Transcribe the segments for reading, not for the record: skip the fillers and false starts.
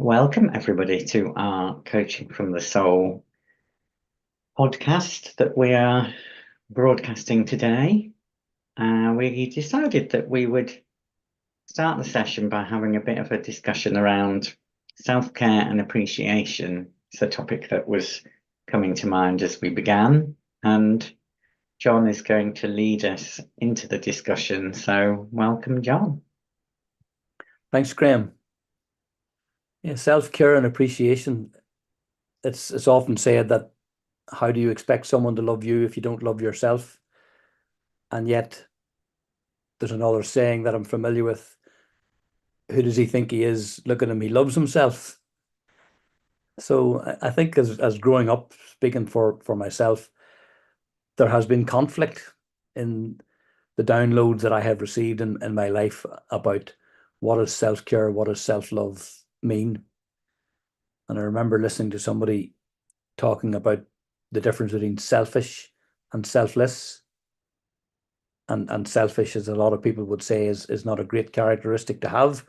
Welcome, everybody, to our Coaching from the Soul podcast that we are broadcasting today. We decided that we would start the session by having a bit of a discussion around self-care and appreciation. It's a topic that was coming to mind as we began, and John is going to lead us into the discussion. So welcome, John. Thanks, Graham. Yeah, self-care and appreciation. It's often said that how do you expect someone to love you if you don't love yourself? And yet there's another saying that I'm familiar with. Who does he think he is? Look at him, he loves himself. So I think as growing up, speaking for myself, there has been conflict in the downloads that I have received in my life about what does self-care, what does self-love mean. And I remember listening to somebody talking about the difference between selfish and selfless. And selfish, as a lot of people would say, is not a great characteristic to have,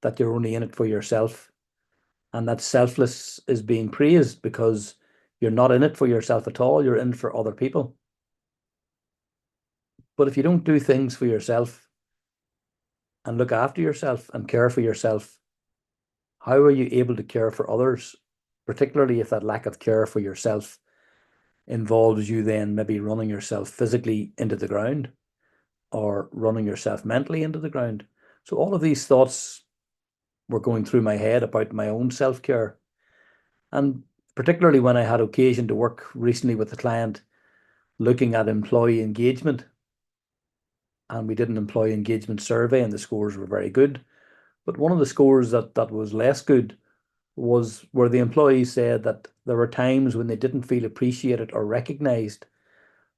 that you're only in it for yourself. And that selfless is being praised because you're not in it for yourself at all, you're in it for other people. But if you don't do things for yourself and look after yourself and care for yourself, how are you able to care for others, particularly if that lack of care for yourself involves you then maybe running yourself physically into the ground or running yourself mentally into the ground? So all of these thoughts were going through my head about my own self-care. And particularly when I had occasion to work recently with a client looking at employee engagement, and we did an employee engagement survey and the scores were very good. But one of the scores that was less good was where the employees said that there were times when they didn't feel appreciated or recognized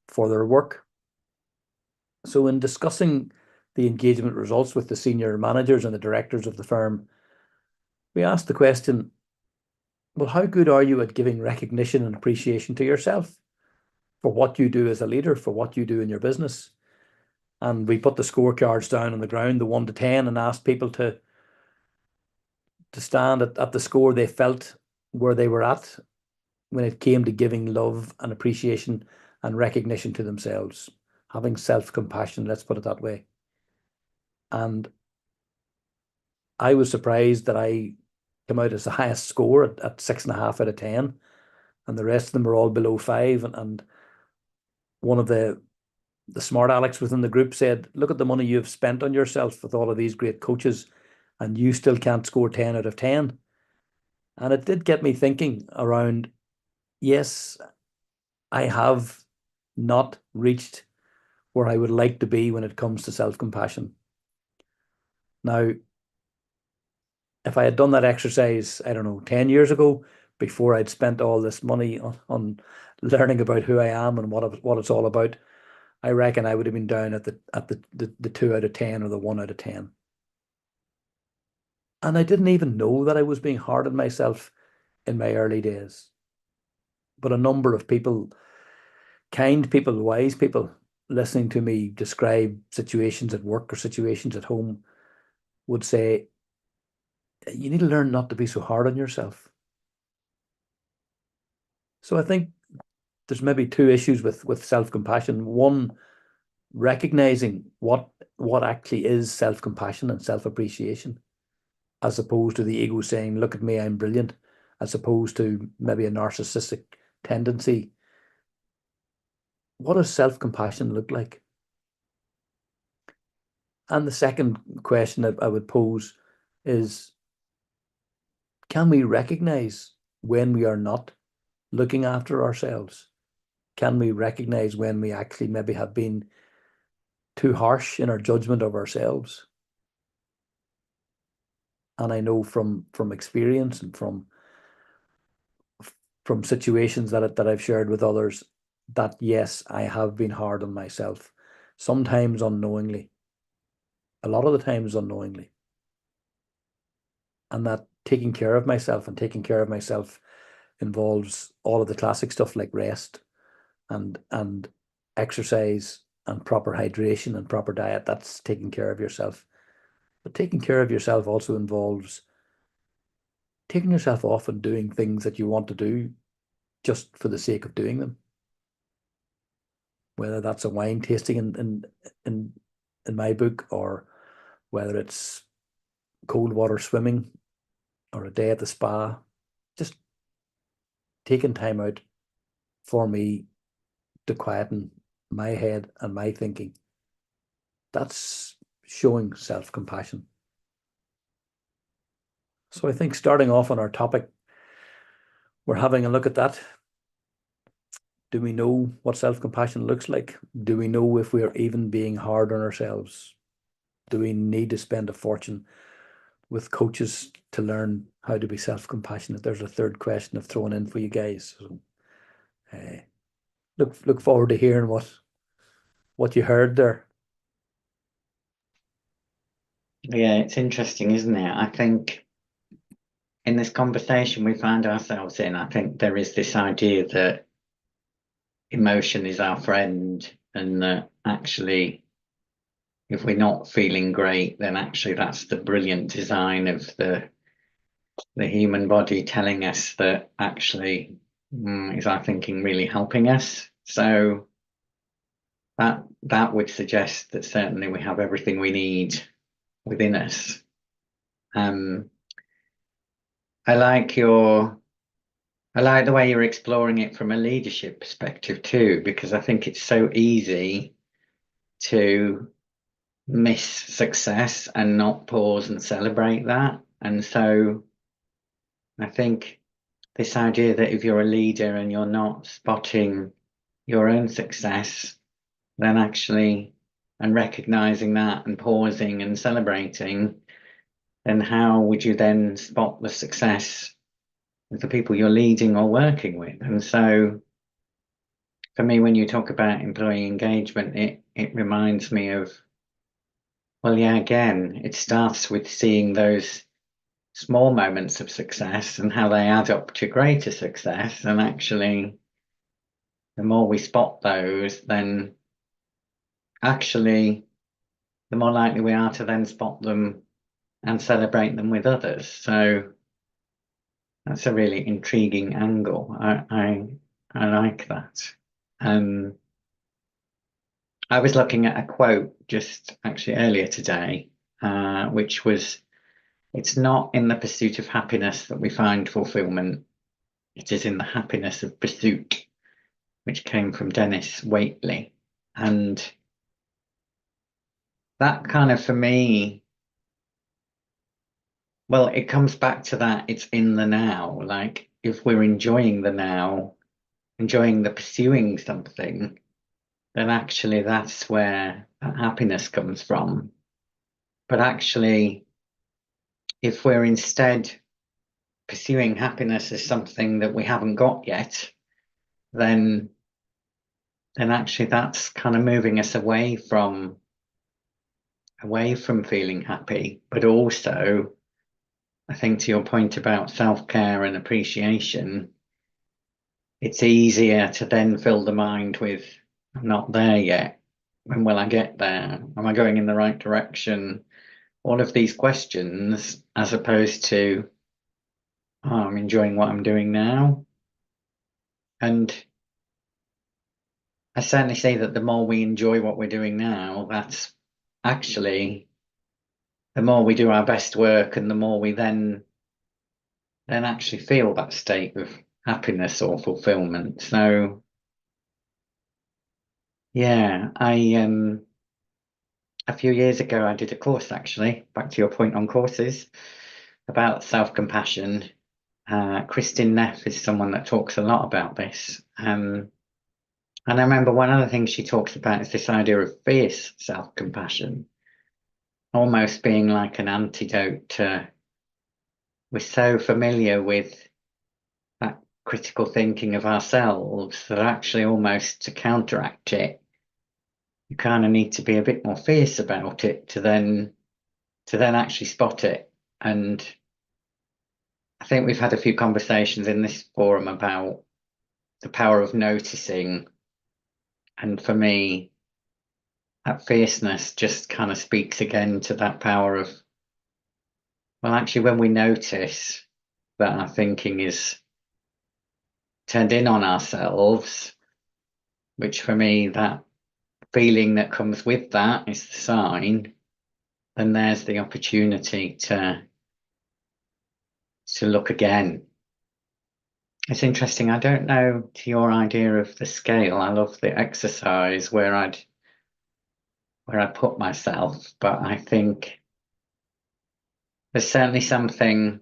for their work. So in discussing the engagement results with the senior managers and the directors of the firm, we asked the question, well, how good are you at giving recognition and appreciation to yourself for what you do as a leader, for what you do in your business? And we put the scorecards down on the ground, the 1 to 10, and asked people to stand at the score they felt where they were at when it came to giving love and appreciation and recognition to themselves, having self-compassion, let's put it that way. And I was surprised that I came out as the highest score at 6.5 out of 10, and the rest of them were all below 5. And one of the smart Alex within the group said, look at the money you've spent on yourself with all of these great coaches, and you still can't score 10 out of 10. And it did get me thinking around, yes, I have not reached where I would like to be when it comes to self-compassion. Now, if I had done that exercise, I don't know, 10 years ago, before I'd spent all this money on learning about who I am and what it's all about, I reckon I would have been down at the 2 out of 10 or the 1 out of 10. And I didn't even know that I was being hard on myself in my early days. But a number of people, kind people, wise people, listening to me describe situations at work or situations at home would say, you need to learn not to be so hard on yourself. So I think there's maybe two issues with self-compassion. One, recognizing what actually is self-compassion and self-appreciation, as opposed to the ego saying, look at me, I'm brilliant, as opposed to maybe a narcissistic tendency. What does self-compassion look like? And the second question that I would pose is, can we recognize when we are not looking after ourselves? Can we recognize when we actually maybe have been too harsh in our judgment of ourselves? And I know from experience and from situations that I've shared with others that yes, I have been hard on myself, sometimes unknowingly, a lot of the times unknowingly. And that taking care of myself and taking care of myself involves all of the classic stuff like rest and exercise and proper hydration and proper diet. That's taking care of yourself. But taking care of yourself also involves taking yourself off and doing things that you want to do just for the sake of doing them. Whether that's a wine tasting in my book, or whether it's cold water swimming or a day at the spa, just taking time out for me to quieten my head and my thinking. That's showing self-compassion. So I think starting off on our topic, we're having a look at that. Do we know what self-compassion looks like? Do we know if we're even being hard on ourselves? Do we need to spend a fortune with coaches to learn how to be self-compassionate? There's a third question I've thrown in for you guys. So, look forward to hearing what you heard there. Yeah, it's interesting, isn't it? I think in this conversation we find ourselves in, I think there is this idea that emotion is our friend, and that actually, if we're not feeling great, then actually that's the brilliant design of the human body telling us that actually is our thinking really helping us. So that would suggest that certainly we have everything we need within us. I like the way you're exploring it from a leadership perspective too, because I think it's so easy to miss success and not pause and celebrate that. And so I think this idea that if you're a leader and you're not spotting your own success, then actually, and recognizing that and pausing and celebrating, then how would you then spot the success of the people you're leading or working with? And so for me, when you talk about employee engagement, it reminds me of, well, yeah, again, it starts with seeing those small moments of success and how they add up to greater success. And actually, the more we spot those, then actually, the more likely we are to then spot them and celebrate them with others. So that's a really intriguing angle. I like that. I was looking at a quote just actually earlier today, which was, "It's not in the pursuit of happiness that we find fulfillment. It is in the happiness of pursuit," which came from Dennis Waitley. And that kind of, for me, well, it comes back to that. It's in the now. Like, if we're enjoying the now, enjoying the pursuing something, then actually that's where that happiness comes from. But actually, if we're instead pursuing happiness as something that we haven't got yet, then actually that's kind of moving us away from feeling happy. But also, I think, to your point about self-care and appreciation, it's easier to then fill the mind with, "I'm not there yet. When will I get there? Am I going in the right direction?" All of these questions, as opposed to, "Oh, I'm enjoying what I'm doing now." And I certainly see that the more we enjoy what we're doing now, that's actually the more we do our best work, and the more we then actually feel that state of happiness or fulfillment. So yeah, a few years ago I did a course, actually, back to your point on courses, about self-compassion. Kristin Neff is someone that talks a lot about this. And I remember one of the things she talks about is this idea of fierce self-compassion, almost being like an antidote to, we're so familiar with that critical thinking of ourselves that actually, almost to counteract it, you kind of need to be a bit more fierce about it to then actually spot it. And I think we've had a few conversations in this forum about the power of noticing. And for me, that fierceness just kind of speaks again to that power of, well, actually, when we notice, that our thinking is turned in on ourselves, which for me, that feeling that comes with that is the sign, then there's the opportunity to look again. It's interesting. I don't know to your idea of the scale. I love the exercise where I put myself, but I think there's certainly something.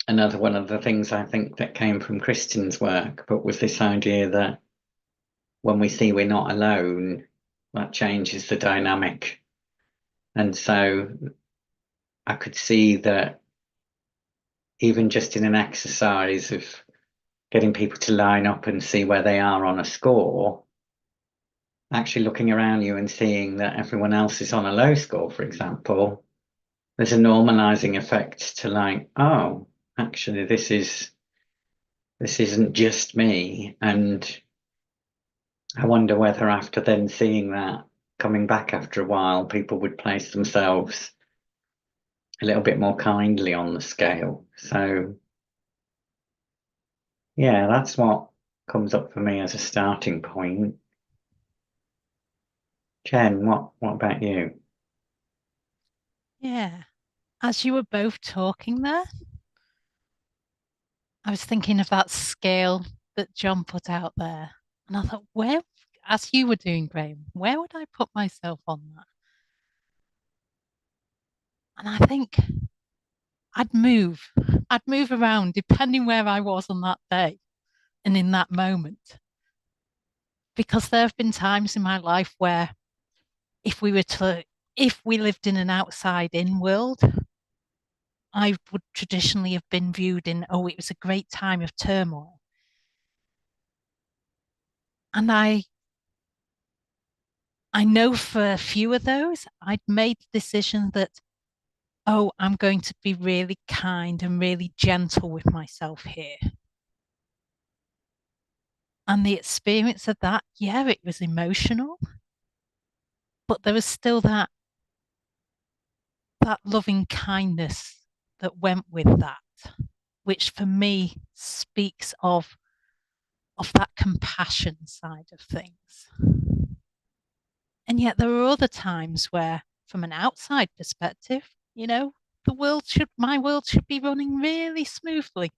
Another one of the things I think that came from Kristin's work, but was this idea that when we see we're not alone, that changes the dynamic. And so I could see that even just in an exercise of getting people to line up and see where they are on a score, actually looking around you and seeing that everyone else is on a low score, for example, there's a normalizing effect to like, oh, actually this isn't just me. And I wonder whether after then seeing that, coming back after a while, people would place themselves a little bit more kindly on the scale. So yeah, that's what comes up for me as a starting point. Jen, what about you? Yeah. As you were both talking there, I was thinking of that scale that John put out there. And I thought, where, as you were doing, Graham, where would I put myself on that? And I think I'd move. I'd move around depending where I was on that day and in that moment. Because there have been times in my life where if we lived in an outside in world, I would traditionally have been viewed in, oh, it was a great time of turmoil. And I know for a few of those, I'd made the decision that, oh, I'm going to be really kind and really gentle with myself here. And the experience of that, yeah, it was emotional, but there was still that loving kindness that went with that, which for me speaks of that compassion side of things. And yet there are other times where, from an outside perspective, my world should be running really smoothly.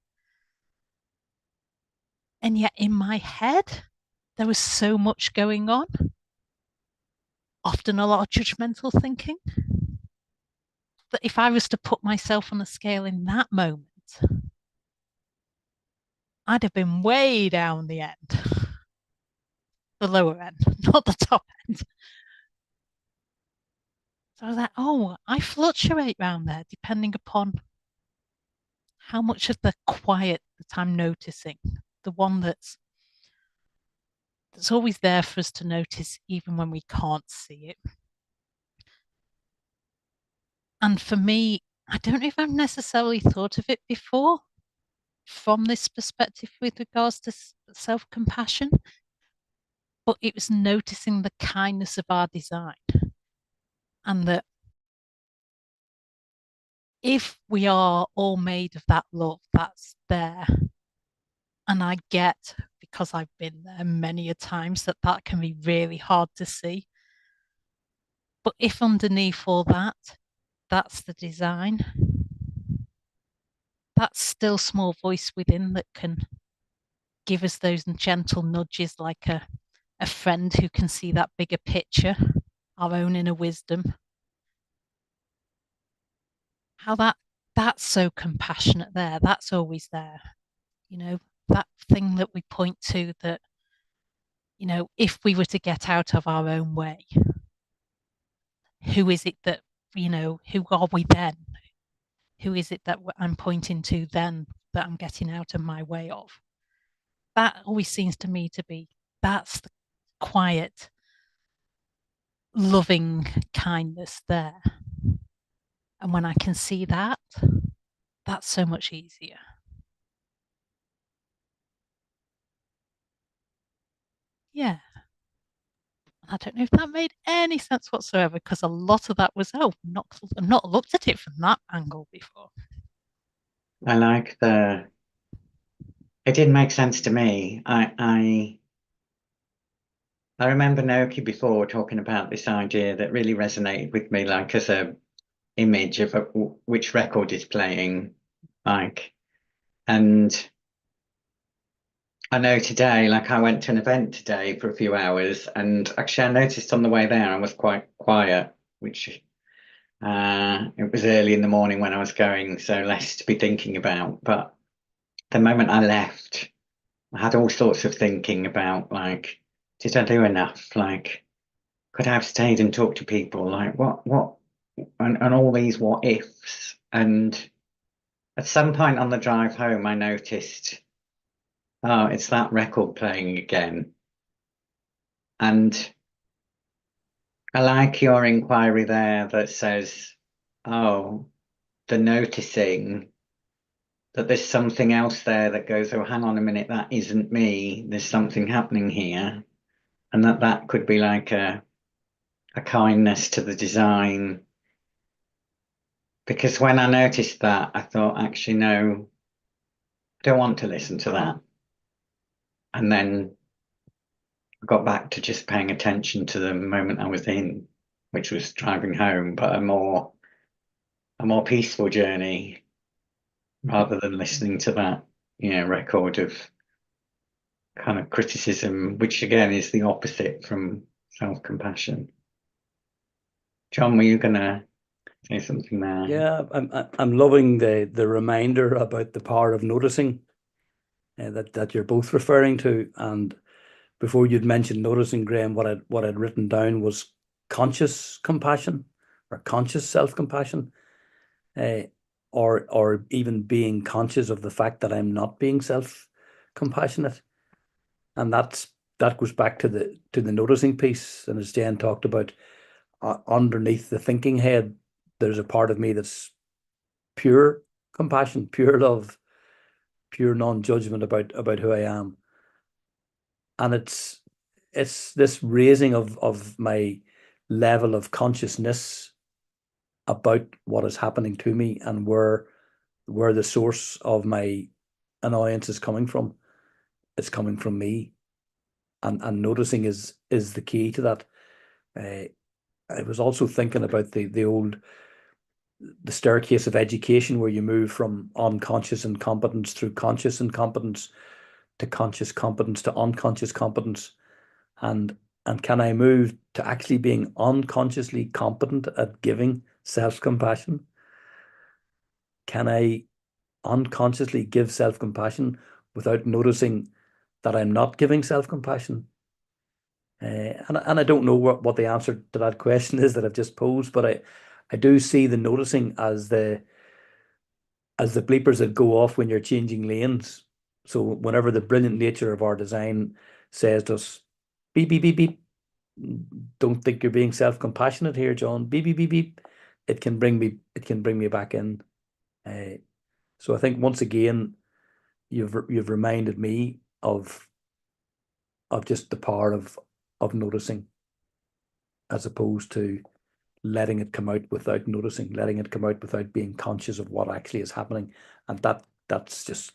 And yet in my head, there was so much going on, often a lot of judgmental thinking, that if I was to put myself on a scale in that moment, I'd have been way down the end, the lower end, not the top end. So I was like, oh, I fluctuate around there depending upon how much of the quiet that I'm noticing, the one that's always there for us to notice, even when we can't see it. And for me, I don't know if I've necessarily thought of it before from this perspective with regards to self compassion, but it was noticing the kindness of our design. And that if we are all made of that love that's there, and I get, because I've been there many a times, that can be really hard to see. But if underneath all that, that's the design, that still small voice within that can give us those gentle nudges, like a friend who can see that bigger picture, our own inner wisdom. How that's so compassionate there. That's always there. That thing that we point to that, if we were to get out of our own way, who is it that, who are we then? Who is it that I'm pointing to then that I'm getting out of my way of? That always seems to me to be, that's the quiet, loving kindness there. And when I can see that, that's so much easier. Yeah. I don't know if that made any sense whatsoever, because a lot of that was, oh, not looked at it from that angle before. I like it didn't make sense to me. I remember Naoki before talking about this idea that really resonated with me, like as a image of which record is playing, like, and I know today, like I went to an event today for a few hours, and actually I noticed on the way there I was quite quiet, which it was early in the morning when I was going, so less to be thinking about. But the moment I left, I had all sorts of thinking about, like, did I do enough? Like, could I have stayed and talked to people? Like, and all these what ifs. And at some point on the drive home, I noticed, oh, it's that record playing again. And I like your inquiry there that says, oh, the noticing that there's something else there that goes, oh, hang on a minute, that isn't me. There's something happening here. And that could be like a kindness to the design. Because when I noticed that, I thought, actually, no, I don't want to listen to that. And then I got back to just paying attention to the moment I was in, which was driving home, but a more peaceful journey rather than listening to that, record of kind of criticism, which again is the opposite from self-compassion. John, were you gonna say something there? Yeah, I'm loving the reminder about the power of noticing that you're both referring to. And before you'd mentioned noticing, Graham, what I'd written down was conscious compassion or conscious self-compassion, or even being conscious of the fact that I'm not being self-compassionate. And that goes back to the noticing piece. And as Jen talked about, underneath the thinking head, there's a part of me that's pure compassion, pure love, pure non-judgment about who I am. And it's this raising of my level of consciousness about what is happening to me and where the source of my annoyance is coming from. It's coming from me. And noticing is the key to that. I was also thinking about the staircase of education, where you move from unconscious incompetence through conscious incompetence to conscious competence to unconscious competence. And can I move to actually being unconsciously competent at giving self-compassion? Can I unconsciously give self-compassion without noticing that I'm not giving self-compassion? And I don't know what the answer to that question is that I've just posed, but I do see the noticing as the bleepers that go off when you're changing lanes. So whenever the brilliant nature of our design says to us, beep, beep, beep, beep, don't think you're being self-compassionate here, John, beep, beep, beep, beep, it can bring me back in. So I think once again, you've reminded me of just the power of noticing, as opposed to letting it come out without noticing, letting it come out without being conscious of what actually is happening. And that's just,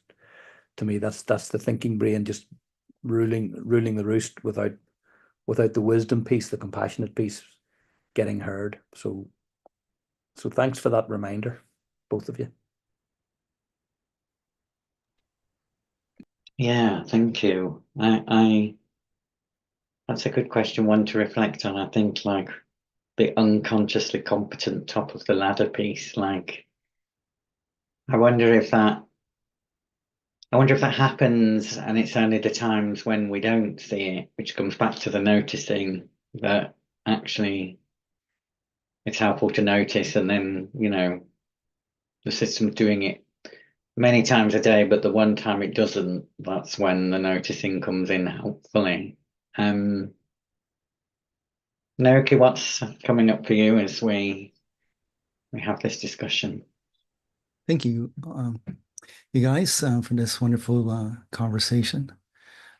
to me, that's the thinking brain just ruling the roost without the wisdom piece, the compassionate piece getting heard. So thanks for that reminder, both of you. Yeah, thank you. That's a good question, one to reflect on. I think, like, the unconsciously competent top of the ladder piece, like, I wonder if that happens, and it's only the times when we don't see it, which comes back to the noticing, that actually it's helpful to notice, and then, the system's doing it many times a day, but the one time it doesn't, that's when the noticing comes in helpfully. Naoki, what's coming up for you as we have this discussion? Thank you, you guys, for this wonderful conversation.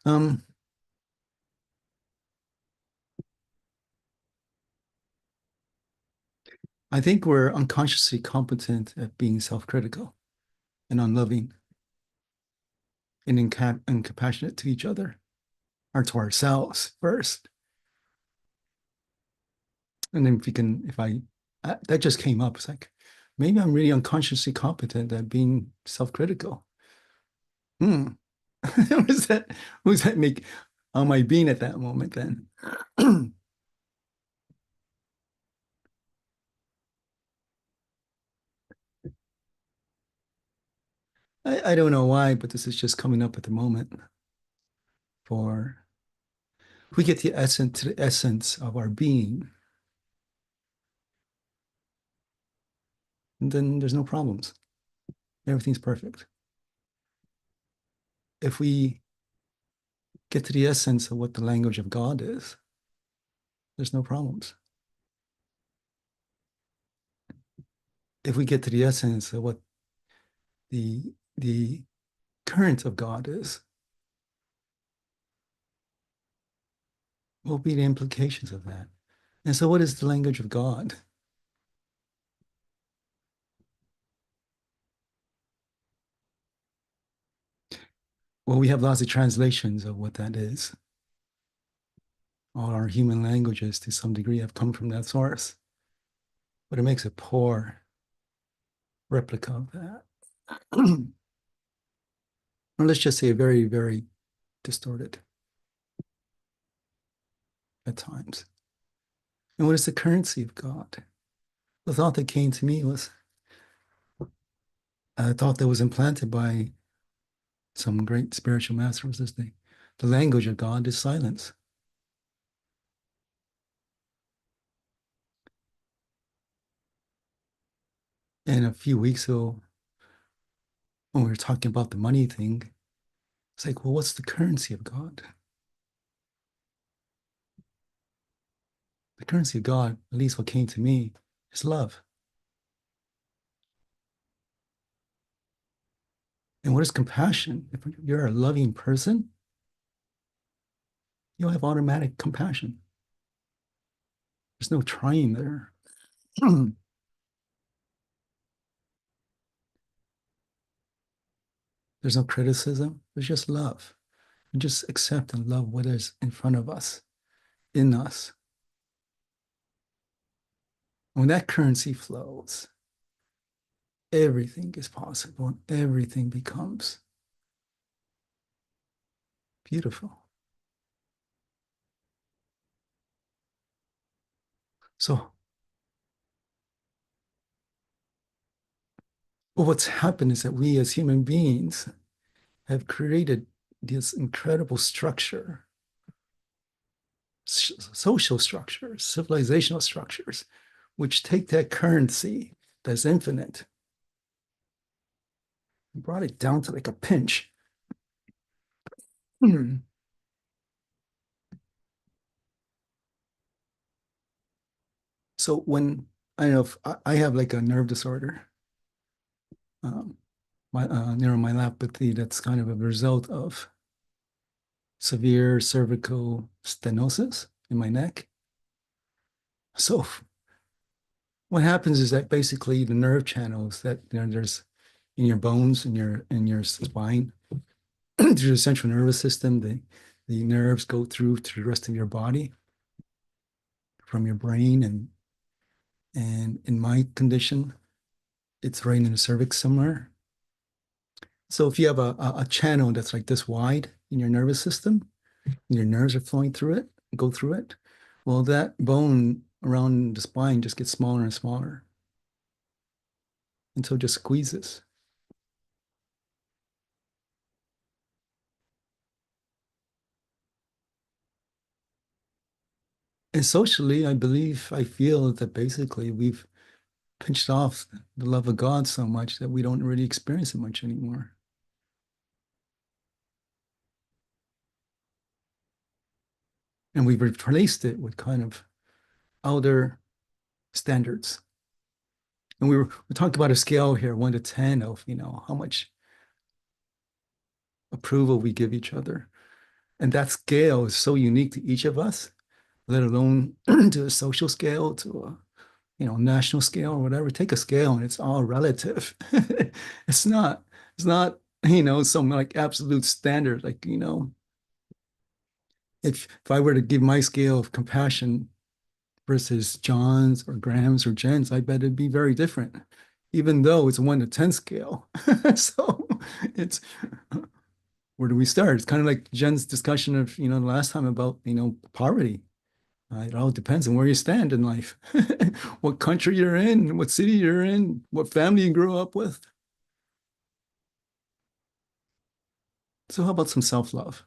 I think we're unconsciously competent at being self-critical. and unloving and compassionate to each other, or to ourselves first. And then that just came up. It's like, maybe I'm really unconsciously competent at being self-critical. What does that make my being at that moment then? I don't know why, but this is just coming up at the moment. If we get to the essence of our being, then there's no problems. Everything's perfect. If we get to the essence of what the language of God is, there's no problems. If we get to the essence of what the current of God is, what will be the implications of that? And so what is the language of God? Well, we have lots of translations of what that is. All our human languages, to some degree, have come from that source. But it makes a poor replica of that. Or let's just say very, very distorted at times. And what is the currency of God? The thought that came to me was a thought that was implanted by some great spiritual master, was this thing: the language of God is silence. And a few weeks ago, when we were talking about the money thing, it's like, well, what's the currency of God? The currency of God, at least what came to me, is love. And what is compassion? If you're a loving person, you'll have automatic compassion. There's no trying there. There's no criticism. There's just love. And just accept and love what is in front of us, in us. When that currency flows, everything is possible and everything becomes beautiful. So, what's happened is that we as human beings have created this incredible structure, social structures, civilizational structures, which take that currency that's infinite and brought it down to like a pinch. So when I know if I have like a nerve disorder, my neuromyelopathy, that's kind of a result of severe cervical stenosis in my neck. So what happens is that basically the nerve channels that there's in your bones, in your spine, through the central nervous system, the nerves go through to the rest of your body, from your brain, and in my condition, it's right in the cervix somewhere. So if you have a channel that's like this wide in your nervous system, and your nerves are flowing through it, go through it, well, that bone around the spine just gets smaller and smaller until it just squeezes. And socially, I feel that basically we've pinched off the love of God so much that we don't really experience it much anymore. And we've replaced it with kind of outer standards. And we talked about a scale here, 1 to 10, of how much approval we give each other. And that scale is so unique to each of us, let alone to a social scale, to a national scale or whatever. Take a scale and it's all relative. It's not It's not, you know, some like absolute standard. Like, you know, if I were to give my scale of compassion versus John's or Graham's or Jen's, I bet it'd be very different, even though it's a 1 to 10 scale. So it's, where do we start? It's kind of like Jen's discussion of, you know, the last time about, you know, poverty. It all depends on where you stand in life, what country you're in, what city you're in, what family you grew up with. So how about some self-love?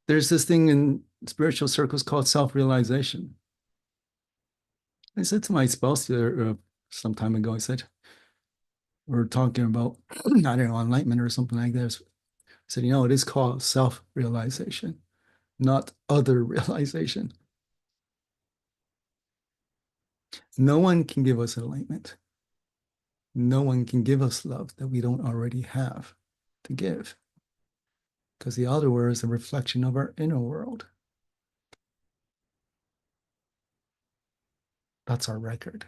There's this thing in spiritual circles called self-realization. I said to my spouse some time ago, I said, we're talking about, I don't know, enlightenment or something like that. I said, you know, it is called self-realization, not other realization. No one can give us enlightenment. No one can give us love that we don't already have to give. Because the outer world is a reflection of our inner world. That's our record.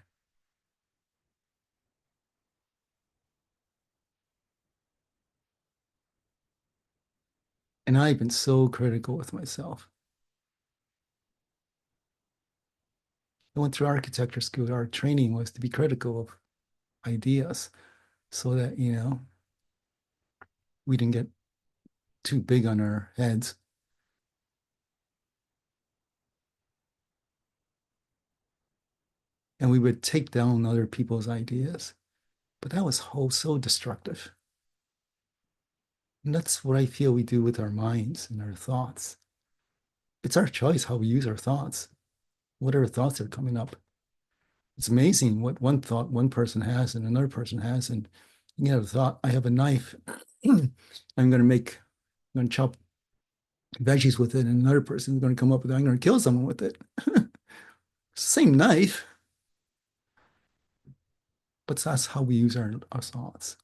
And I've been so critical with myself. I went through architecture school. Our training was to be critical of ideas so that, you know, we didn't get too big on our heads. And we would take down other people's ideas. But that was so destructive. And that's what I feel we do with our minds and our thoughts. It's our choice how we use our thoughts. What are thoughts that are coming up? It's amazing what one thought one person has and another person has. And you have a thought, I have a knife. I'm going to chop veggies with it. And another person is going to come up with it. I'm going to kill someone with it. Same knife. But that's how we use our thoughts.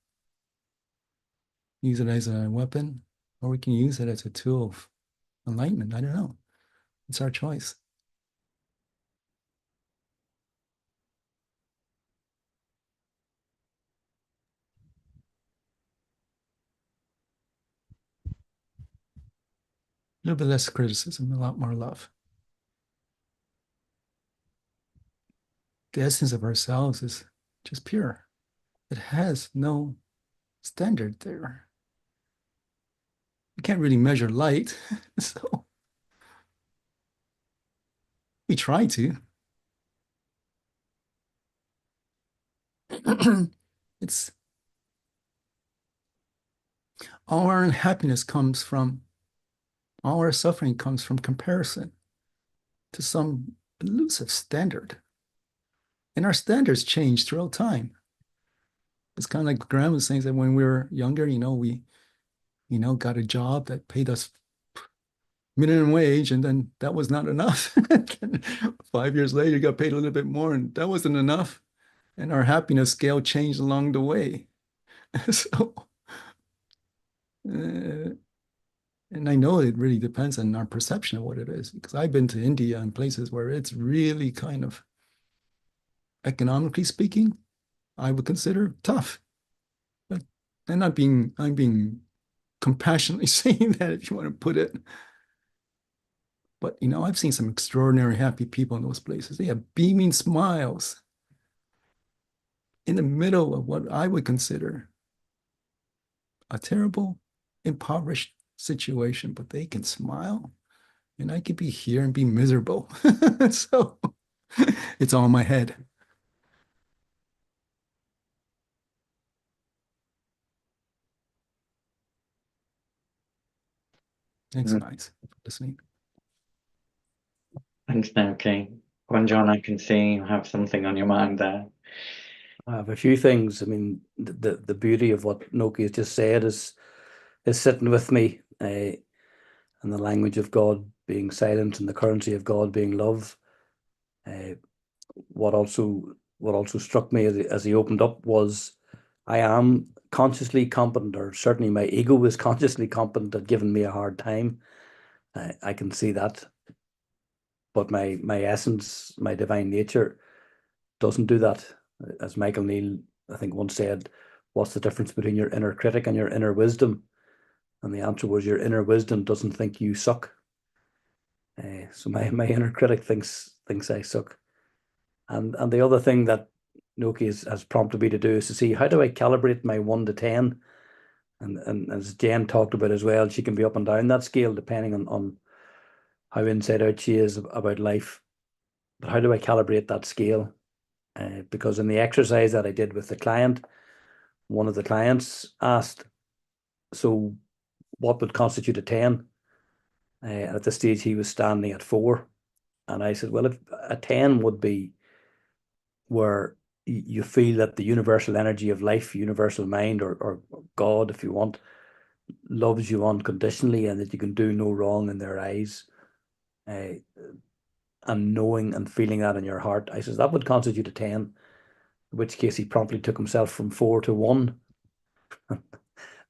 Use it as a weapon, or we can use it as a tool of enlightenment. I don't know. It's our choice. A little bit less criticism, a lot more love. The essence of ourselves is just pure. It has no standard there. We can't really measure light, so we try to. It's all our unhappiness comes from, all our suffering comes from comparison to some elusive standard. And our standards change throughout time. It's kind of like Graham was saying that when we were younger, you know, we, you know, got a job that paid us minimum wage, and then that was not enough. 5 years later, you got paid a little bit more, and that wasn't enough. And our happiness scale changed along the way. So, and I know it really depends on our perception of what it is, because I've been to India and places where it's really kind of, economically speaking, I would consider tough. But I'm being compassionately saying that, if you want to put it. But, you know, I've seen some extraordinary happy people in those places. They have beaming smiles in the middle of what I would consider a terrible, impoverished situation, but they can smile, and I could be here and be miserable. So it's all in my head. Thanks, guys, for listening. Thanks, Naoki. Well, John, I can see you have something on your mind there. I have a few things. I mean, the beauty of what Noki has just said is sitting with me, and the language of God being silent and the currency of God being love. What also struck me as he opened up was, I am consciously competent, or certainly my ego is consciously competent at giving me a hard time. I can see that, but my essence, my divine nature, doesn't do that. As Michael Neal I think one said, what's the difference between your inner critic and your inner wisdom? And the answer was, your inner wisdom doesn't think you suck. So my inner critic thinks I suck. And the other thing that Noki has prompted me to do is to see, how do I calibrate my 1 to 10? And as Jen talked about as well, she can be up and down that scale depending on how inside out she is about life. But how do I calibrate that scale? Because in the exercise that I did with the client, one of the clients asked, so what would constitute a 10? At this stage, he was standing at 4. And I said, well, if a 10 would be where you feel that the universal energy of life, universal mind, or God, if you want, loves you unconditionally, and that you can do no wrong in their eyes, and knowing and feeling that in your heart. I says that would constitute a 10, in which case he promptly took himself from 4 to 1.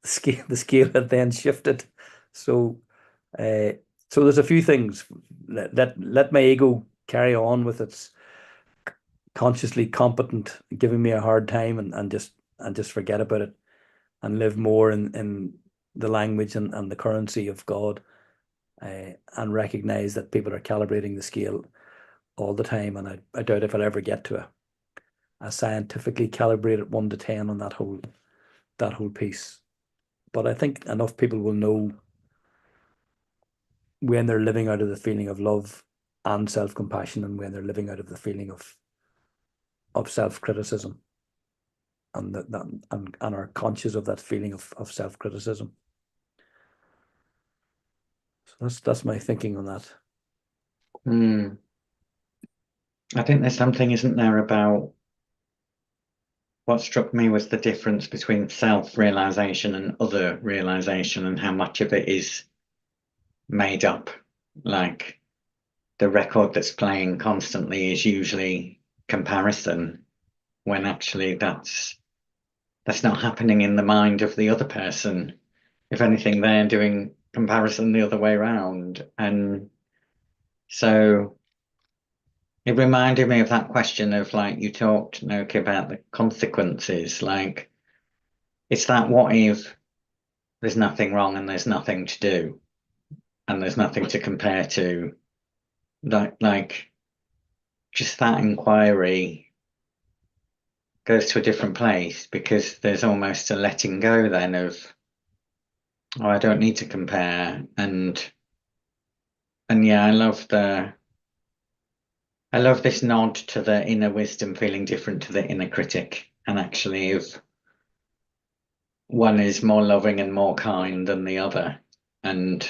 The scale had then shifted. So there's a few things. Let my ego carry on with its consciously competent, giving me a hard time, and just forget about it, and live more in the language and the currency of God, and recognize that people are calibrating the scale all the time. And I doubt if I'll ever get to a scientifically calibrated 1 to 10 on that whole piece. But I think enough people will know when they're living out of the feeling of love and self-compassion, and when they're living out of the feeling of self-criticism, and are conscious of that feeling of self-criticism. So that's my thinking on that. I think there's something, isn't there, about what struck me was the difference between self-realization and other realization, and how much of it is made up. Like, the record that's playing constantly is usually comparison, when actually that's not happening in the mind of the other person. If anything, they're doing comparison the other way around. And so it reminded me of that question of, like, you talked, Noki, about the consequences. Like, it's that, what if there's nothing wrong and there's nothing to do and there's nothing to compare to? Like just that inquiry goes to a different place, because there's almost a letting go then of, oh, I don't need to compare. And yeah, I love this nod to the inner wisdom feeling different to the inner critic, and actually if one is more loving and more kind than the other, and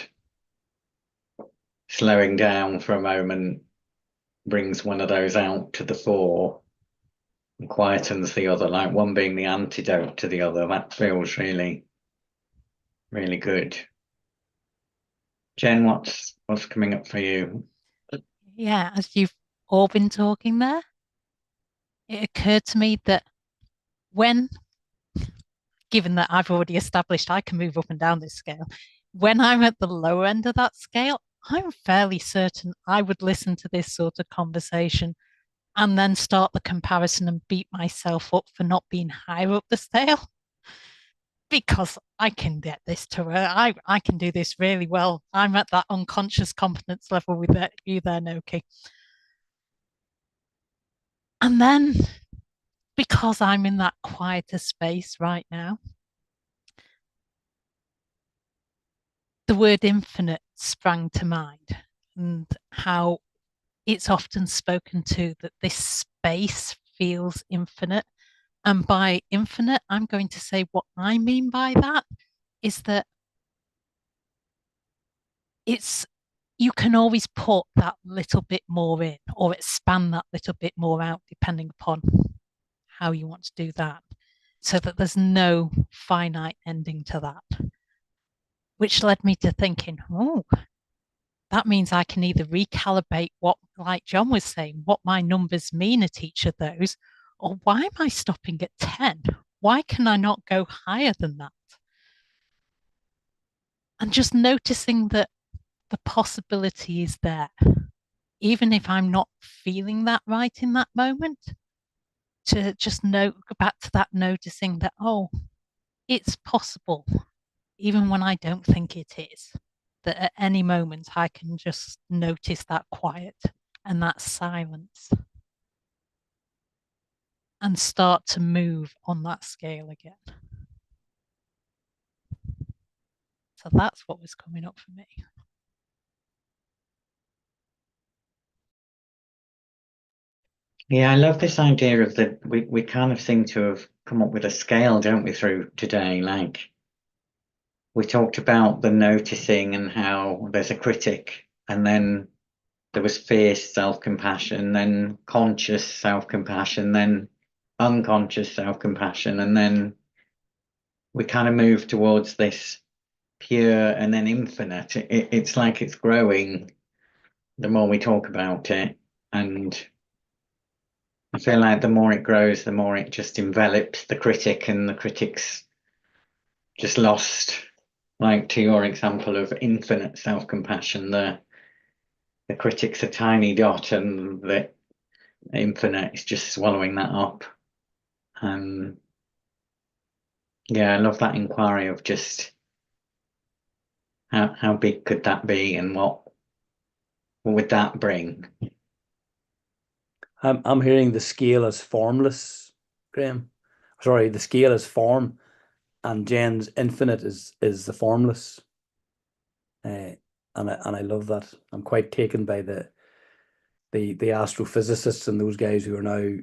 slowing down for a moment brings one of those out to the fore and quietens the other, like one being the antidote to the other. That feels really, really good. Jen, what's coming up for you? Yeah, as you've all been talking there, it occurred to me that given that I've already established I can move up and down this scale, when I'm at the lower end of that scale, I'm fairly certain I would listen to this sort of conversation and then start the comparison and beat myself up for not being higher up the scale, because I can get this to her. I can do this really well. I'm at that unconscious competence level with you there, Noki. And then, because I'm in that quieter space right now, the word infinite sprang to mind, and how it's often spoken to that this space feels infinite. And by infinite, I'm going to say what I mean by that is that you can always put that little bit more in, or expand that little bit more out, depending upon how you want to do that, so that there's no finite ending to that. Which led me to thinking, oh, that means I can either recalibrate what, like John was saying, what my numbers mean at each of those, or why am I stopping at 10? Why can I not go higher than that? And just noticing that the possibility is there, even if I'm not feeling that right in that moment. to just go back to that noticing that, oh, it's possible, even when I don't think it is, that at any moment I can just notice that quiet and that silence and start to move on that scale again. So that's what was coming up for me. Yeah, I love this idea of that we kind of seem to have come up with a scale, don't we, through today? Like we talked about the noticing and how there's a critic, and then there was fierce self-compassion, then conscious self-compassion, then unconscious self-compassion, and then we kind of move towards this pure and then infinite. It's like it's growing the more we talk about it, and I feel like the more it grows, the more it just envelops the critic, and the critic's just lost. Like to your example of infinite self-compassion, the critic's a tiny dot, and the infinite is just swallowing that up. Yeah, I love that inquiry of just how big could that be, and what would that bring? I'm hearing the scale as formless, Graham. Sorry, the scale is form, and Jen's infinite is the formless. And I love that. I'm quite taken by the astrophysicists and those guys who are now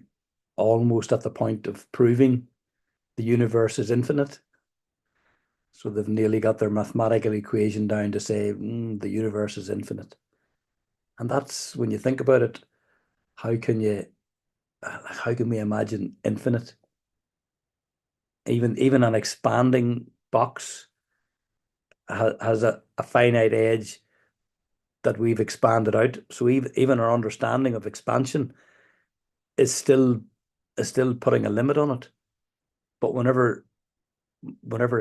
almost at the point of proving the universe is infinite. So they've nearly got their mathematical equation down to say the universe is infinite. And that's, when you think about it, how can we imagine infinite? Even an expanding box has a finite edge that we've expanded out. So even our understanding of expansion is still putting a limit on it. But whenever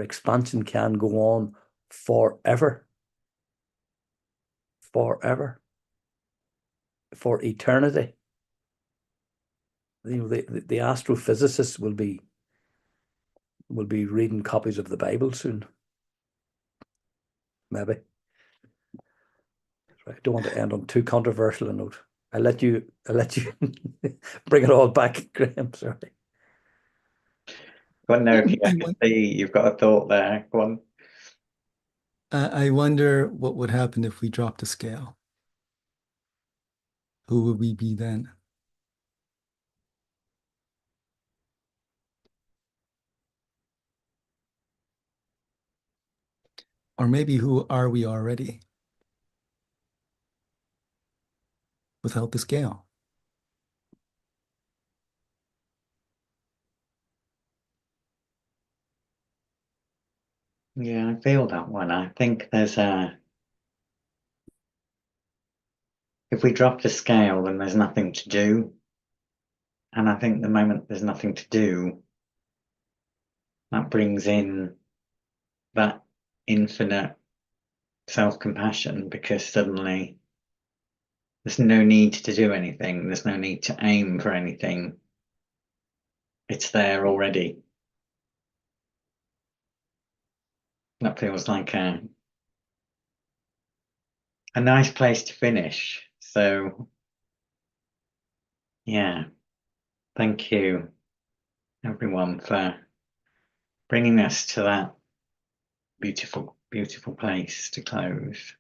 expansion can go on forever, for eternity, the astrophysicists will be reading copies of the Bible soon. Maybe. I don't want to end on too controversial a note. I let you bring it all back, Graham. Sorry. Well, no, I can see you've got a thought there. Go on. I wonder what would happen if we dropped a scale. Who would we be then? Or maybe who are we already without the scale? Yeah, I feel that one. I think there's if we drop the scale, then there's nothing to do. And I think the moment there's nothing to do, that brings in that infinite self-compassion, because suddenly there's no need to do anything. There's no need to aim for anything. It's there already. That feels like a nice place to finish. So, yeah, thank you, everyone, for bringing us to that beautiful, beautiful place to close.